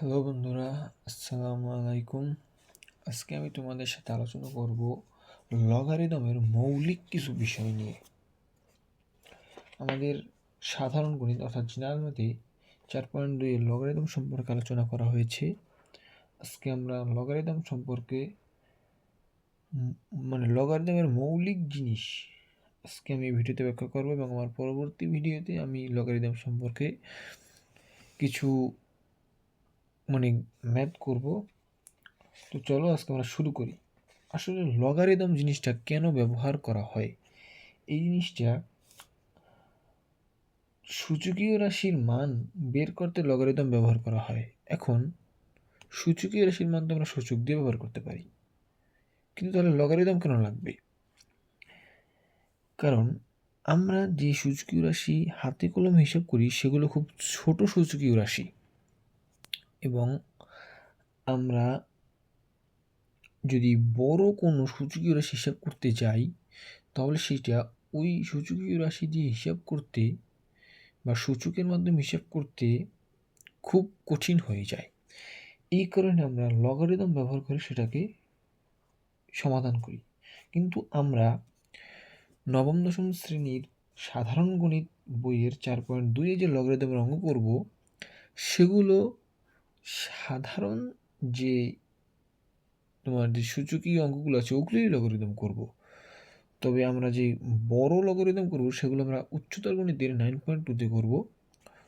Hello বন্ধুরা, আসসালামু আলাইকুম। আজকে আমি তোমাদের সাথে আলোচনা করব লগারিদমের মৌলিক কিছু বিষয় নিয়ে। আমাদের সাধারণ গণিত অর্থাৎ জেনারেল ম্যাথে 4.2 এর লগারিদম সম্পর্কে আলোচনা করা হয়েছে। আজকে আমরা লগারিদম সম্পর্কে লগারিদমের মৌলিক জিনিস আজকে আমি এই ভিডিওতে ব্যাখ্যা করব এবং আমার পরবর্তী ভিডিওতে আমি লগারিদম সম্পর্কে কিছু ম্যাথ করব। তো চলো আজকে আমরা শুরু করি। আসলে লগারিদম জিনিসটা কেন ব্যবহার করা হয়? এই জিনিসটা সূচকীয় রাশির মান বের করতে লগারিদম ব্যবহার করা হয়। এখন সূচকীয় রাশির মান তো আমরা সূচক দিয়ে ব্যবহার করতে পারি, কিন্তু তাহলে লগারিদম কেন লাগবে? কারণ আমরা যে সূচকীয় রাশি হাতে কলমে হিসাব করি সেগুলো খুব ছোট সূচকীয় রাশি, এবং আমরা যদি বড় কোনো সূচকীয় রাশি হিসাব করতে যাই তাহলে সেটা ওই সূচকীয় রাশি দিয়ে হিসাব করতে বা সূচকের মাধ্যমে হিসাব করতে খুব কঠিন হয়ে যায়। এই কারণে আমরা লগারিদম ব্যবহার করে সেটাকে সমাধান করি। কিন্তু আমরা নবম দশম শ্রেণীর সাধারণ গণিত বইয়ের 4.2 যে লগারিদমের অঙ্ক করব, সেগুলো সাধারণ যে তোমার যে সূচকীয় অঙ্কগুলো আছে ওগুলোই লগারিদম করব। তবে আমরা যে বড় লগারিদম করব সেগুলো আমরা উচ্চতর গণিতের 9.2-তে করব।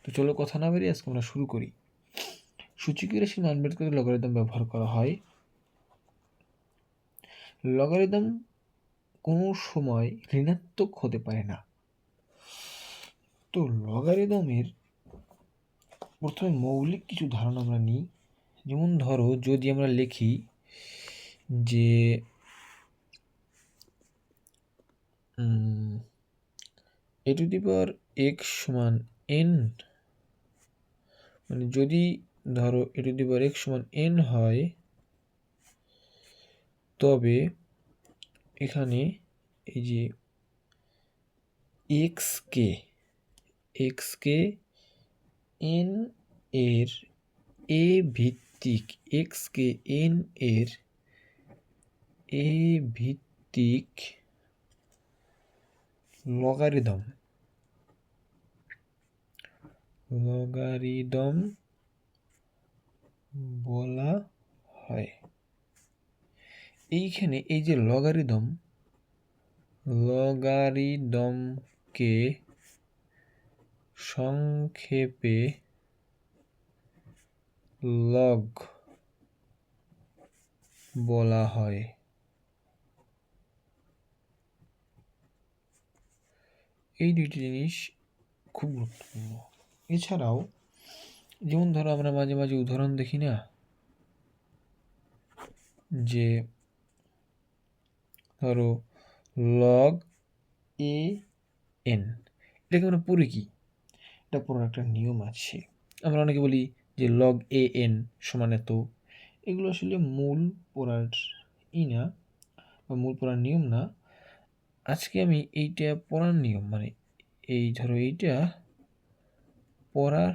তো চলো কথা না বেরিয়ে আজকে আমরা শুরু করি। সূচকীয় রাশির মান বের করতে লগারিদম ব্যবহার করা হয়। লগারিদম কোনো সময় ঋণাত্মক হতে পারে না। তো লগারিদমের প্রথমে মৌলিক কিছু ধারণা আমরা নিই। যেমন ধরো, যদি আমরা লিখি যে a to the power x সমান n, যদি ধরো a to the power x সমান n হয়, তবে এখানে এই যে x কে n এর a ভিত্তিক x কে n এর a ভিত্তিক লগারিদম বলা হয়। এইখানে এই যে লগারিদমকে সংক্ষেপে লগ বলা হয়। এই দুইটি জিনিস খুব গুরুত্বপূর্ণ। এছাড়াও যেমন ধরো, আমরা মাঝে মাঝে উদাহরণ দেখি না, যে ধরো লগ এ এন, এটাকে আমরা পড়ি কি? এটা পড়ার একটা নিয়ম আছে। আমরা অনেকে বলি যে লগ এ এন সমান এত। এগুলো আসলে মূল পড়ার না, বা মূল পড়ার নিয়ম না। আজকে আমি এইটা পড়ার নিয়ম, এই ধরো এইটা পড়ার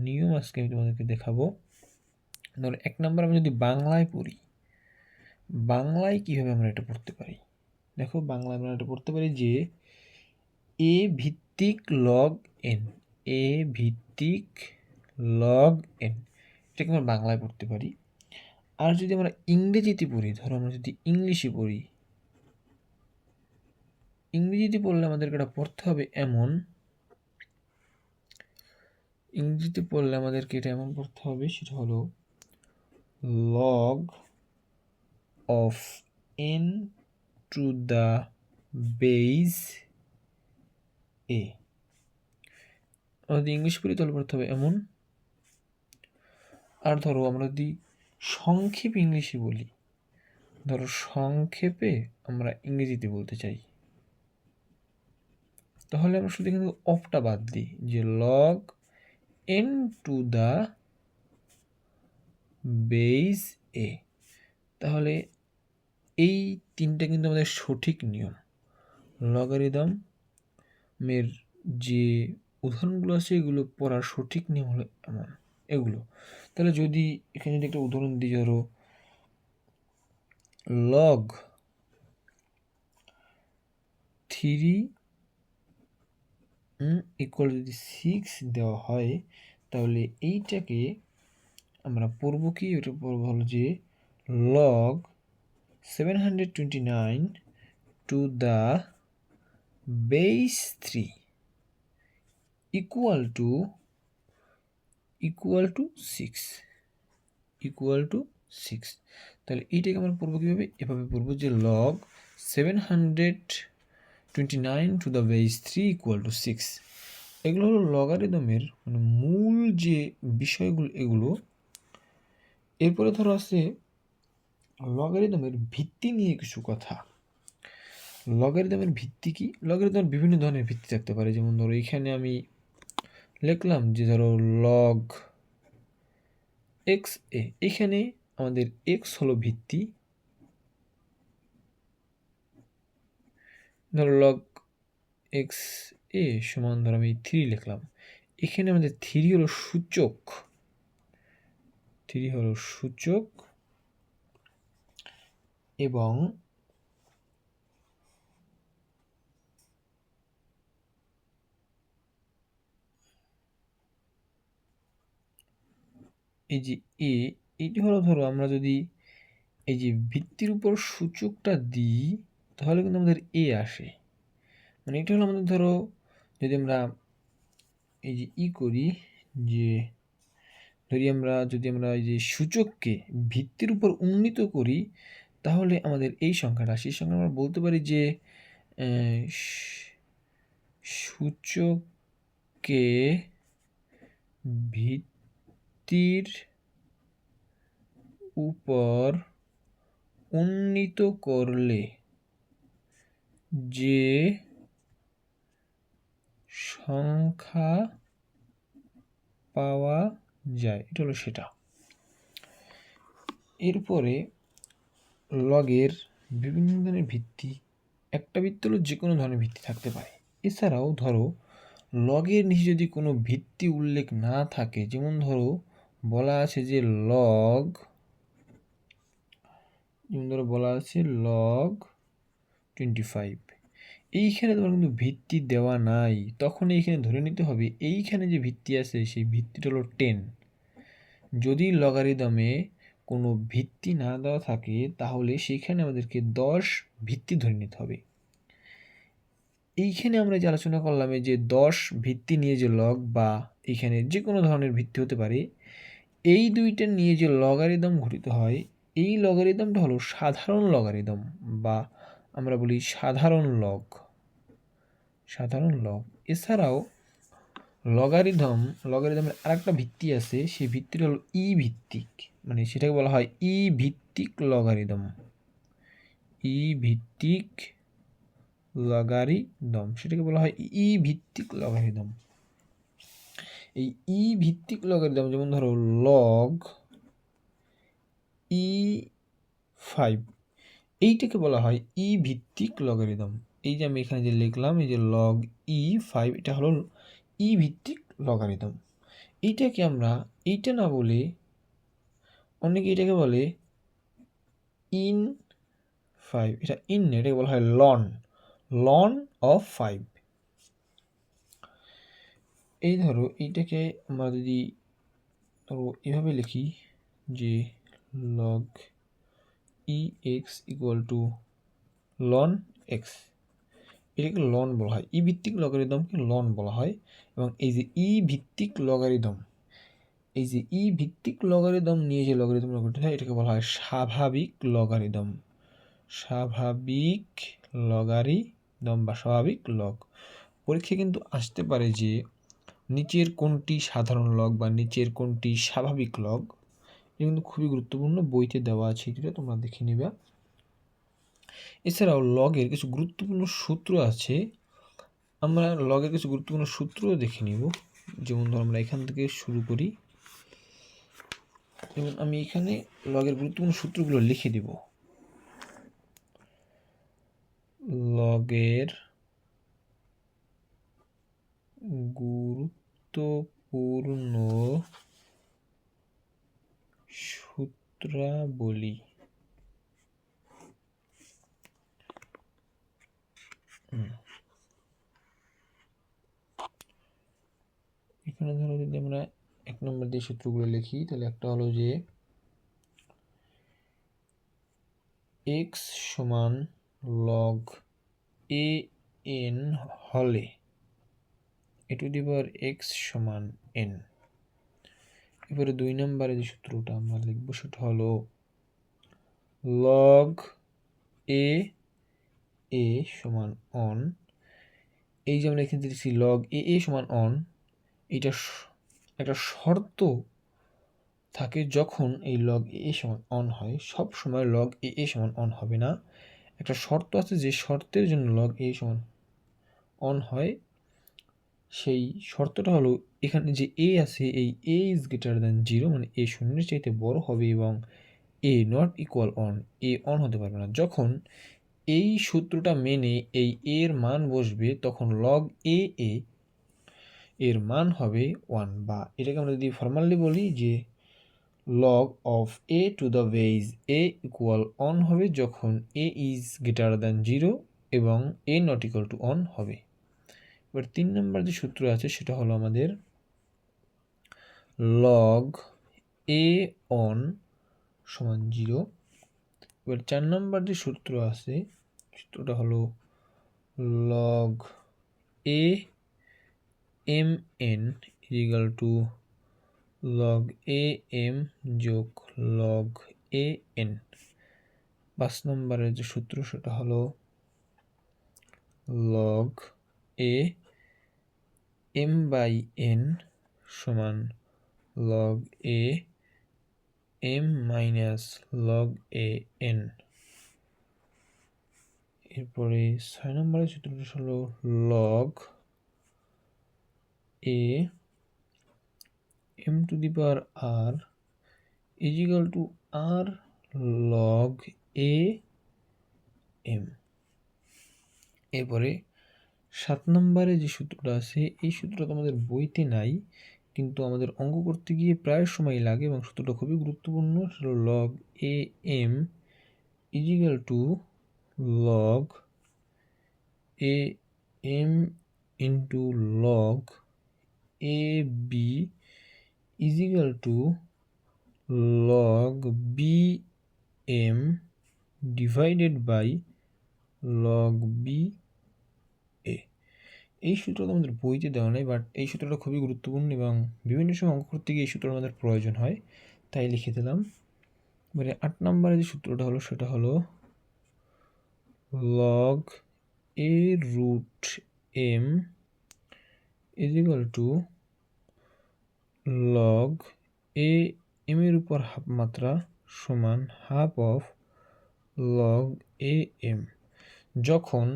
নিয়ম আজকে আমি তোমাদেরকে দেখাবো। ধরো 1 নম্বর আমি যদি বাংলায় পড়ি, বাংলায় কিভাবে আমরা এটা পড়তে পারি? দেখো, বাংলায় আমরা এটা পড়তে পারি যে এ ভিত্তিক লগ এন, এ ভিত্তিক লগ এন, এটাকে আমরা বাংলায় পড়তে পারি। আর যদি আমরা ইংরেজিতে পড়ি, ধরো আমরা যদি ইংলিশে পড়ি, ইংরেজিতে পড়লে আমাদেরকে এটা পড়তে হবে এমন, ইংরেজিতে পড়লে আমাদেরকে এটা এমন পড়তে হবে, সেটা হলো log of n to the base a. আমরা যদি ইংলিশ পড়ি তাহলে পড়তে হবে এমন। আর ধরো আমরা যদি সংক্ষেপে ইংলিশে বলি, ধরো সংক্ষেপে আমরা ইংরেজিতে বলতে চাই, তাহলে আমরা শুধু কিন্তু অফটা বাদ দিই, যে log n to the base a. তাহলে এই তিনটা কিন্তু আমাদের সঠিক নিয়ম। লগারিদমের যে উদাহরণগুলো আছে এগুলো পড়ার সঠিক নিয়ম হলো এমন এগুলো। তাহলে যদি এখানে যদি একটা উদাহরণ দিই, ধরো লগ 3 ইকুয়াল যদি 6 দেওয়া হয়, তাহলে এইটাকে আমরা পড়বো কি, ওটা পড়বো হলো যে log 729 two the base 3 equal to 6 তাহলে এইটাকে আমরা পড়বো কীভাবে, এভাবে পড়বো যে log 729 two the base 3 equal to 6। এগুলো হলো লগারিদমের মানে মূল যে বিষয়গুলো এগুলো। এরপরে ধরো আছে লগারিদমের ভিত্তি নিয়ে কিছু কথা। লগারিদমের ভিত্তি কি? লগারিদমের বিভিন্ন ধরনের ভিত্তি থাকতে পারে। যেমন ধরো এখানে আমি লিখলাম যে ধরো লগ এক্স এ, এখানে আমাদের এক্স হলো ভিত্তি। ধরো লগ এক্স এ সমান ধরো আমি 3 লিখলাম, এখানে আমাদের 3 হলো সূচক, এবং এই যে এইটি হলো, ধরো আমরা যদি এই যে ভিত্তির উপর সূচকটা দিই তাহলে কিন্তু আমাদের এ আসে। মানে এটা হলো আমাদের, ধরো যদি আমরা এই যে করি, যে যদি আমরা এই যে সূচককে ভিত্তির উপর উন্নীত করি, তাহলে আমাদের এই সংখ্যাটা, সেই সংখ্যা আমরা বলতে পারি যে সূচককে ভিত্তির উপর উন্নীত করলে যে সংখ্যা পাওয়া যায়, এটা হলো সেটা। এরপরে লগের বিভিন্ন ধরনের ভিত্তি, একটা ভিত্তি হলো যে কোনো ধরনের ভিত্তি থাকতে পারে। এছাড়াও ধরো লগের নিচে যদি কোনো ভিত্তি উল্লেখ না থাকে, যেমন ধরো বলা আছে যে লগ 25, এইখানে তোমার কিন্তু ভিত্তি দেওয়া নাই, তখন এইখানে ধরে নিতে হবে এইখানে যে ভিত্তি আছে সেই ভিত্তিটা হলো 10। যদি লগারিদমে কোনো ভিত্তি না দেওয়া থাকে তাহলে সেইখানে আমাদেরকে 10 ভিত্তি ধরে নিতে হবে। এইখানে আমরা যে আলোচনা করলাম এই যে 10 ভিত্তি নিয়ে যে লগ, বা এইখানে যে কোনো ধরনের ভিত্তি হতে পারে, এই দুইটা নিয়ে যে লগারিদম গঠিত হয়, এই লগারিদমটা হলো সাধারণ লগারিদম, বা আমরা বলি সাধারণ লগ। এছাড়াও লগারিদমের আরেকটা ভিত্তি আছে, সেই ভিত্তিটা হলো ই ভিত্তিক, মানে সেটাকে বলা হয় ই ভিত্তিক লগারিদম। সেটাকে বলা হয় ই ভিত্তিক লগারিদম। এই ই ভিত্তিক লগারিদম, যেমন ধরো লগ E5, এইটাকে বলা হয় ই ভিত্তিক লগারিদম। এই যে আমি এখানে যে লিখলাম এই যে লগ E5, এটা হলো ই ভিত্তিক লগারিদম। এইটাকে আমরা এইটা না বলে অনেকে এটাকে বলে ইন 5, এটা এটাকে বলা হয় লন অফ 5। এই ধরো এইটাকে আমরা যদি ধরো এভাবে লিখি যে লগ ex ইকুয়াল টু লন এক্স, এটাকে লন বলা হয়, ই ভিত্তিক লগারিদমকে লন বলা হয়। এবং এই যে ই ভিত্তিক লগারিদম, নিয়ে যে লগারিদম গঠিত হয় এটাকে বলা হয় স্বাভাবিক লগারিদম বা স্বাভাবিক লগ। পরীক্ষায় কিন্তু আসতে পারে যে নিচের কোনটি সাধারণ লগ বা নিচের কোনটি স্বাভাবিক লগ, এটা কিন্তু খুবই গুরুত্বপূর্ণ, বইতে দেওয়া আছে, এটা তোমরা দেখে নিবা। এছাড়াও লগের কিছু গুরুত্বপূর্ণ সূত্র আছে, আমরা লগের কিছু গুরুত্বপূর্ণ সূত্র দেখে নিব। যেমন ধর আমরা এখান থেকে শুরু করি, যেমন আমি এখানে লগের গুরুত্বপূর্ণ সূত্রগুলো লিখে দিব। লগের গুরুত্বপূর্ণ সূত্রাবলী। এখানে ধরো যদি আমরা 1 নম্বর দিয়ে সূত্রগুলো লিখি, তাহলে একটা হলো যে x সমান log an হলে a to the power x সমান n। এবারে 2 নম্বরে যে সূত্রটা আমরা লিখবো সেটা হলো log a সমান on। এই যে আমরা এখানে দিচ্ছি log a সমান on, এটা একটা শর্ত থাকে যখন এই log a সমান on হয়। সব সময় log a সমান on হবে না, একটা শর্ত আছে যে শর্তের জন্য log a সমান on হয়। সেই শর্তটা হলো এখানে যে a আছে, এই a ইজ গ্রেটার দ্যান 0, মানে a শূন্যের চাইতে বড় হবে এবং a not equal on, a on হতে পারবে না। যখন এই সূত্রটা মেনে এই a এর মান বসবে, তখন log a এর মান হবে 1, বা এটাকে আমরা যদি ফর্মালি বলি যে log of a to the base a equal on হবে যখন a is greater than 0 এবং a not equal to on হবে। এবার 3 নম্বর যে সূত্র আছে সেটা হলো আমাদের log a on সমান 0। এবার 4 নম্বর যে সূত্র আছে সূত্রটা হলো log a mn equal to log am যোগ log an। 5 নম্বরের যে সূত্র সেটা হলো log a m/n সমান log a m minus log an। এরপরে 6 নম্বরের সূত্রটা হলো log a m to the power r is equal to r log a m। এরপরে 7 নম্বরে যে সূত্রটা আছে এই সূত্রটা আমাদের বইতে নাই, কিন্তু আমাদের অঙ্ক করতে গিয়ে প্রায় সময় লাগে এবং সূত্রটা খুবই গুরুত্বপূর্ণ। সেটা log a m is equal to log a m into log a b is equal to log b m divided by log b a। এই সূত্রটা আমাদের বইতে দেওয়া নেই, বাট এই সূত্রটা খুবই গুরুত্বপূর্ণ এবং বিভিন্ন সময় অঙ্ক করতে গিয়ে এই সূত্রটা আমাদের প্রয়োজন হয়, তাই লিখে দিলাম। এবারে 8 নম্বরে যে সূত্রটা হলো সেটা হলো log a root m is equal to log a m এর উপর হাফ মাত্রা সমান half of log a m। যখন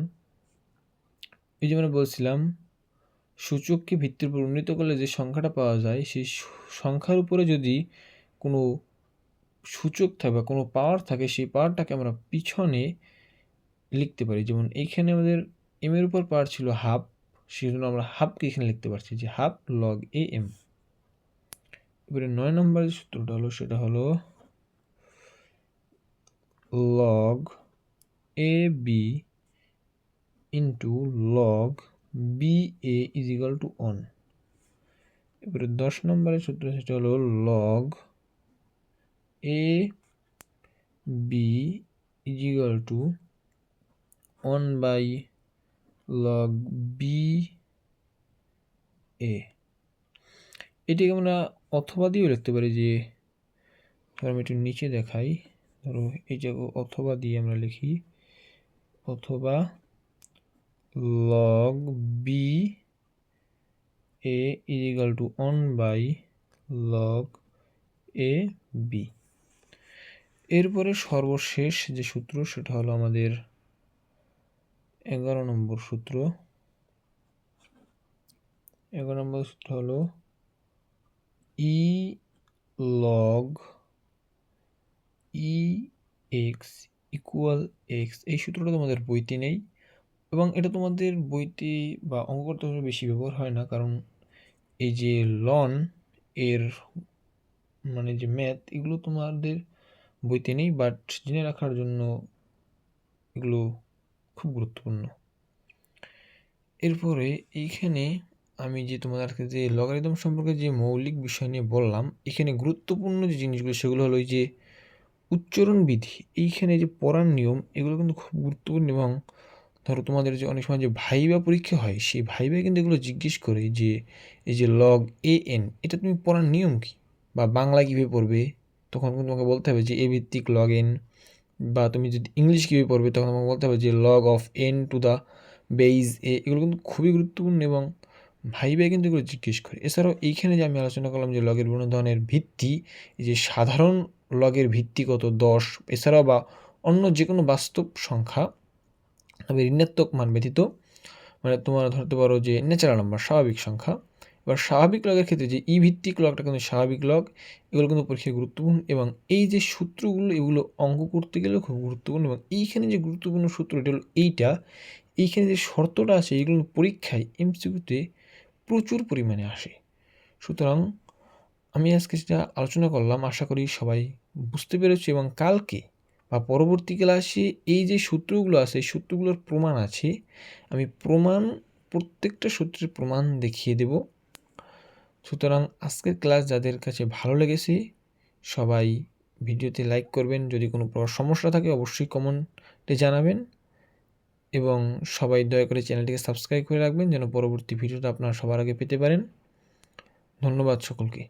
এই যে আমরা বলছিলাম সূচককে ভিত্তির উপর উন্নীত করলে যে সংখ্যাটা পাওয়া যায়, সেই সংখ্যার উপরে যদি কোনো সূচক থাকে বা কোনো পাওয়ার থাকে, সেই পাওয়ারটাকে আমরা পিছনে লিখতে পারি। যেমন এইখানে আমাদের এম এর উপর পাওয়ার ছিল হাফ, সেই জন্য আমরা হাফকে এখানে লিখতে পারছি যে হাফ লগ এ এম। এবারে 9 নম্বর যে সূত্রটা হলো সেটা হলো log a b into log b a is equal to one. এবারে 10 নম্বরের সূত্র সেটা হলো log a b is equal to 1/log b a. এটাকে আমরা অথবা দিয়েও লিখতে পারি, যে ধরো আমি একটু নিচে দেখাই, ধরো এই জায়গায় অথবা দিয়ে আমরা লিখি অথবা log b a is equal to 1/log a b. এরপরে সর্বশেষ যে সূত্র সেটা হলো আমাদের 11 নম্বর সূত্র। 11 নম্বর সূত্র হলো ই লগ ই এক্স ইকুয়াল এক্স। এই সূত্রটা তোমাদের বইতে নেই এবং এটা তোমাদের বইতে বা অঙ্ক করতে বেশি ব্যবহার হয় না, কারণ এই যে লন এর মানে যে ম্যাথ, এগুলো তোমাদের বইতে নেই, বাট জেনে রাখার জন্য এগুলো খুব গুরুত্বপূর্ণ। এরপরে এইখানে আমি যে তোমাদেরকে যে লগারিদম সম্পর্কে যে মৌলিক বিষয় নিয়ে বললাম, এখানে গুরুত্বপূর্ণ যে জিনিসগুলো সেগুলো হলো এই যে উচ্চারণ বিধি, এইখানে যে পড়ার নিয়ম, এগুলো কিন্তু খুব গুরুত্বপূর্ণ। এবং ধরো তোমাদের যে অনেক সময় যে ভাইবা পরীক্ষা হয়, সেই ভাইবায় কিন্তু এগুলো জিজ্ঞেস করে যে এই যে লগ এ এন, এটা তুমি পড়ার নিয়ম কী বা বাংলা কীভাবে পড়বে, তখন কিন্তু তোমাকে বলতে হবে যে এ ভিত্তিক লগ এন। বা তুমি যদি ইংলিশ কীভাবে পড়বে, তখন তোমাকে বলতে হবে যে log of n to the base a. এগুলো কিন্তু খুবই গুরুত্বপূর্ণ এবং ভাইবায় কিন্তু এগুলো জিজ্ঞেস করে। এছাড়াও এইখানে যে আমি আলোচনা করলাম যে লগের বিভিন্ন ধরনের ভিত্তি, এই যে সাধারণ লগের ভিত্তি কত 10, এছাড়াও বা অন্য যে কোনো বাস্তব সংখ্যা তবে ঋণাত্মক মান ব্যতীত, মানে তোমরা ধরতে পারো যে ন্যাচারাল নাম্বার, স্বাভাবিক সংখ্যা। এবার স্বাভাবিক লগের ক্ষেত্রে যে ই ভিত্তিক লগটা কিন্তু স্বাভাবিক লগ, এগুলো কিন্তু পরীক্ষায় গুরুত্বপূর্ণ। এবং এই যে সূত্রগুলো, এগুলো অঙ্ক করতে গেলেও খুব গুরুত্বপূর্ণ। এবং এইখানে যে গুরুত্বপূর্ণ সূত্র, এটা হলো এইখানে যে শর্তটা আছে, এগুলো পরীক্ষায় এমসিকিউতে প্রচুর পরিমাণে আসে। সুতরাং আমি আজকে যেটা আলোচনা করলাম, আশা করি সবাই বুঝতে পেরেছি। এবং কালকে বা পরবর্তী ক্লাসে এই যে সূত্রগুলো আছে, এই সূত্রগুলোর প্রমাণ আছে, আমি প্রত্যেকটা সূত্রের প্রমাণ দেখিয়ে দেব। সুতরাং আজকের ক্লাস যাদের কাছে ভালো লেগেছে সবাই ভিডিওতে লাইক করবেন। যদি কোনো প্রকার সমস্যা থাকে অবশ্যই কমেন্টে জানাবেন। এবং সবাই দয়া করে চ্যানেলটিকে সাবস্ক্রাইব করে রাখবেন যেন পরবর্তী ভিডিওটা আপনারা সবার আগে পেতে পারেন। ধন্যবাদ সকলকে।